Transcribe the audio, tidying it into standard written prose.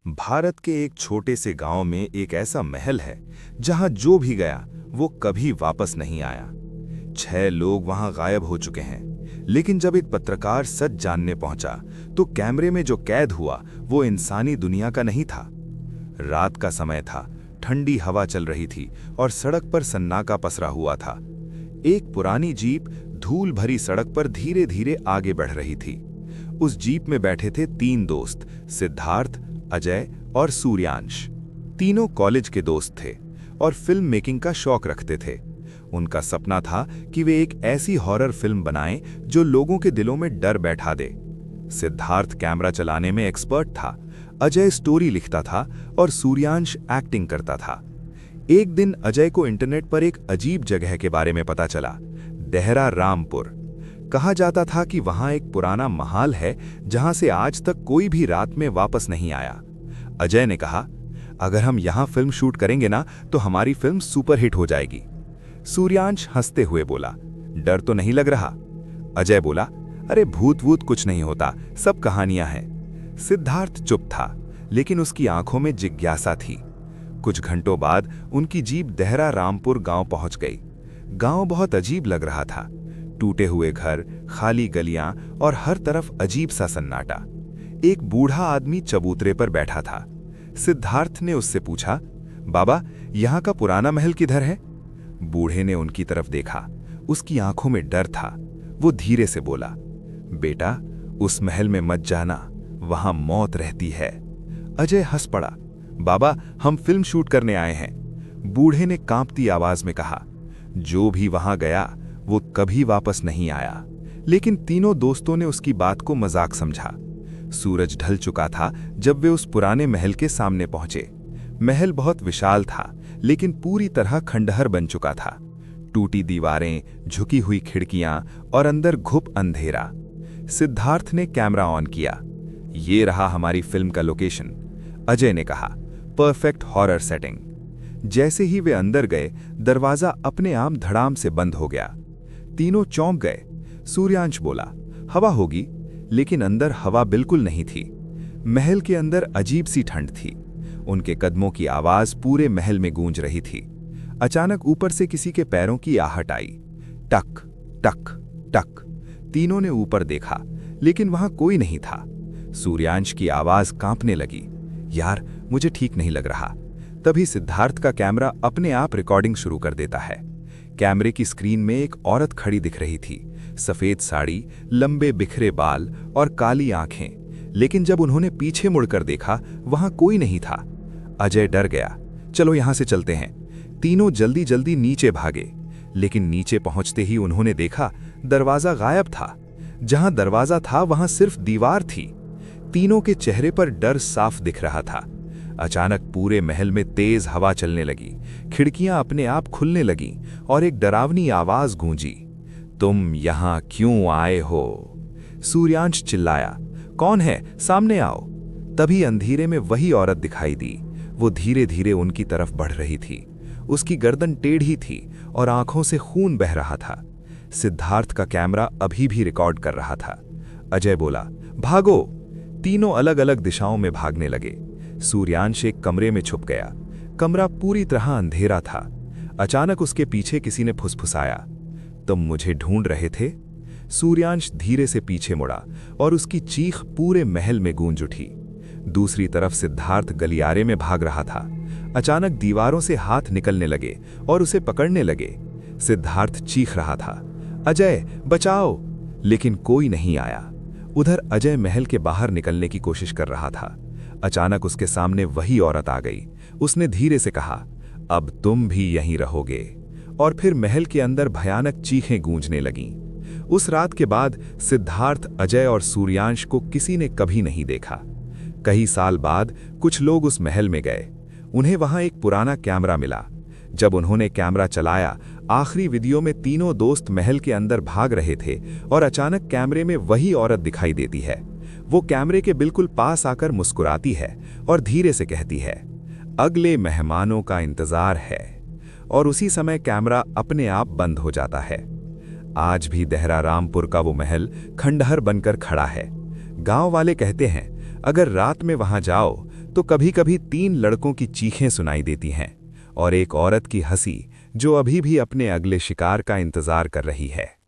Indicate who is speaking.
Speaker 1: भारत के एक छोटे से गांव में एक ऐसा महल है जहां जो भी गया वो कभी वापस नहीं आया। 6 लोग वहां गायब हो चुके हैं, लेकिन जब एक पत्रकार सच जानने पहुंचा तो कैमरे में जो कैद हुआ वो इंसानी दुनिया का नहीं था। रात का समय था, ठंडी हवा चल रही थी और सड़क पर सन्नाटा पसरा हुआ था। एक पुरानी जीप धूल भरी सड़क पर धीरे धीरे आगे बढ़ रही थी। उस जीप में बैठे थे 3 दोस्त, सिद्धार्थ, अजय और सूर्यांश। तीनों कॉलेज के दोस्त थे और फिल्म मेकिंग का शौक रखते थे। उनका सपना था कि वे एक ऐसी हॉरर फिल्म बनाएं जो लोगों के दिलों में डर बैठा दे। सिद्धार्थ कैमरा चलाने में एक्सपर्ट था, अजय स्टोरी लिखता था और सूर्यांश एक्टिंग करता था। एक दिन अजय को इंटरनेट पर एक अजीब जगह के बारे में पता चला, देहरा रामपुर। कहा जाता था कि वहां एक पुराना महल है जहां से आज तक कोई भी रात में वापस नहीं आया। अजय ने कहा, अगर हम यहां फिल्म शूट करेंगे ना तो हमारी फिल्म सुपरहिट हो जाएगी। सूर्यांश हंसते हुए बोला, डर तो नहीं लग रहा? अजय बोला, अरे भूत वूत कुछ नहीं होता, सब कहानियां हैं। सिद्धार्थ चुप था, लेकिन उसकी आंखों में जिज्ञासा थी। कुछ घंटों बाद उनकी जीप देहरा रामपुर गांव पहुंच गई। गांव बहुत अजीब लग रहा था, टूटे हुए घर, खाली गलियां और हर तरफ अजीब सा सन्नाटा। एक बूढ़ा आदमी चबूतरे पर बैठा था। सिद्धार्थ ने उससे पूछा, बाबा, यहाँ का पुराना महल किधर है? बूढ़े ने उनकी तरफ देखा, उसकी आंखों में डर था। वो धीरे से बोला, बेटा, उस महल में मत जाना, वहां मौत रहती है। अजय हंस पड़ा, बाबा, हम फिल्म शूट करने आए हैं। बूढ़े ने कांपती आवाज में कहा, जो भी वहां गया वो कभी वापस नहीं आया। लेकिन तीनों दोस्तों ने उसकी बात को मजाक समझा। सूरज ढल चुका था जब वे उस पुराने महल के सामने पहुंचे। महल बहुत विशाल था, लेकिन पूरी तरह खंडहर बन चुका था। टूटी दीवारें, झुकी हुई खिड़कियां और अंदर घुप अंधेरा। सिद्धार्थ ने कैमरा ऑन किया। ये रहा हमारी फिल्म का लोकेशन, अजय ने कहा, परफेक्ट हॉरर सेटिंग। जैसे ही वे अंदर गए, दरवाजा अपने आप धड़ाम से बंद हो गया। तीनों चौंक गए। सूर्यांश बोला, हवा होगी, लेकिन अंदर हवा बिल्कुल नहीं थी। महल के अंदर अजीब सी ठंड थी। उनके कदमों की आवाज पूरे महल में गूंज रही थी। अचानक ऊपर से किसी के पैरों की आहट आई, टक टक टक। तीनों ने ऊपर देखा, लेकिन वहां कोई नहीं था। सूर्यांश की आवाज कांपने लगी, यार, मुझे ठीक नहीं लग रहा। तभी सिद्धार्थ का कैमरा अपने आप रिकॉर्डिंग शुरू कर देता है। कैमरे की स्क्रीन में एक औरत खड़ी दिख रही थी, सफेद साड़ी, लंबे बिखरे बाल और काली आंखें। लेकिन जब उन्होंने पीछे मुड़कर देखा, वहां कोई नहीं था। अजय डर गया, चलो यहां से चलते हैं। तीनों जल्दी जल्दी नीचे भागे, लेकिन नीचे पहुंचते ही उन्होंने देखा दरवाजा गायब था। जहां दरवाजा था वहां सिर्फ दीवार थी। तीनों के चेहरे पर डर साफ दिख रहा था। अचानक पूरे महल में तेज हवा चलने लगी, खिड़कियां अपने आप खुलने लगीं और एक डरावनी आवाज गूंजी, तुम यहां क्यों आए हो? सूर्यांश चिल्लाया, कौन है? सामने आओ। तभी अंधेरे में वही औरत दिखाई दी। वो धीरे धीरे उनकी तरफ बढ़ रही थी। उसकी गर्दन टेढ़ी थी और आंखों से खून बह रहा था। सिद्धार्थ का कैमरा अभी भी रिकॉर्ड कर रहा था। अजय बोला, भागो। तीनों अलग अलग दिशाओं में भागने लगे। सूर्यांश एक कमरे में छुप गया। कमरा पूरी तरह अंधेरा था। अचानक उसके पीछे किसी ने फुसफुसाया, तुम मुझे ढूंढ रहे थे? सूर्यांश धीरे से पीछे मुड़ा और उसकी चीख पूरे महल में गूंज उठी। दूसरी तरफ सिद्धार्थ गलियारे में भाग रहा था। अचानक दीवारों से हाथ निकलने लगे और उसे पकड़ने लगे। सिद्धार्थ चीख रहा था, अजय बचाओ, लेकिन कोई नहीं आया। उधर अजय महल के बाहर निकलने की कोशिश कर रहा था। अचानक उसके सामने वही औरत आ गई। उसने धीरे से कहा, अब तुम भी यहीं रहोगे। और फिर महल के अंदर भयानक चीखें गूंजने लगीं। उस रात के बाद सिद्धार्थ, अजय और सूर्यांश को किसी ने कभी नहीं देखा। कई साल बाद कुछ लोग उस महल में गए। उन्हें वहां एक पुराना कैमरा मिला। जब उन्होंने कैमरा चलाया, आखिरी वीडियो में तीनों दोस्त महल के अंदर भाग रहे थे और अचानक कैमरे में वही औरत दिखाई देती है। वो कैमरे के बिल्कुल पास आकर मुस्कुराती है और धीरे से कहती है, अगले मेहमानों का इंतजार है। और उसी समय कैमरा अपने आप बंद हो जाता है। आज भी देहरा रामपुर का वो महल खंडहर बनकर खड़ा है। गांव वाले कहते हैं, अगर रात में वहां जाओ
Speaker 2: तो कभी-कभी 3 लड़कों की चीखें सुनाई देती हैं और एक औरत की हंसी जो अभी भी अपने अगले शिकार का इंतजार कर रही है।